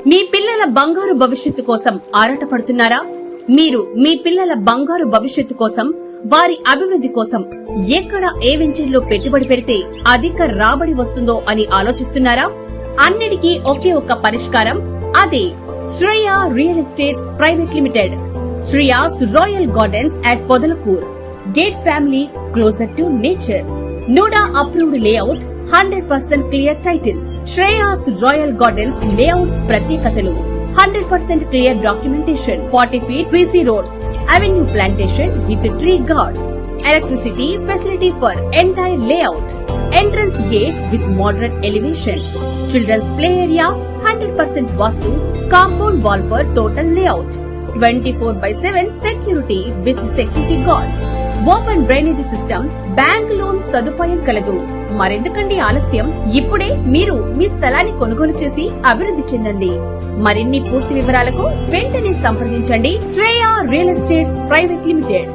మీ పిల్లల బంగారు భవిష్యత్తు కోసం ఆరాటపడుతున్నారా? మీరు మీ పిల్లల బంగారు భవిష్యత్తు కోసం, వారి అభివృద్ధి కోసం ఎక్కడ ఏ వెంచర్లో పెట్టుబడి పెడితే అధిక రాబడి వస్తుందో అని ఆలోచిస్తున్నారా? అన్నిటికీ ఒకే ఒక్క పరిష్కారం, అదే Shreya real estates private limited. Shreyas royal gardens at Podalakur. Gate family closer to nature. NUDA approved layout, 100% clear title. Shreyas royal gardens layout ప్రత్యేకతలు: 100% clear documentation, 40 feet VC roads, avenue plantation with tree guards, electricity facility for entire layout, entrance gate with moderate elevation, children's play area, 100% vastu, compound wall for total layout, 24/7 security with security guards, open drainage system, bank loan సదుపాయం కలదు. మరెందుకండి ఆలస్యం? ఇప్పుడే మీరు మీ స్థలాన్ని కొనుగోలు చేసి అభివృద్ధి చెందండి. మరిన్ని పూర్తి వివరాలకు వెంటనే సంప్రదించండి Shreya real estates private limited.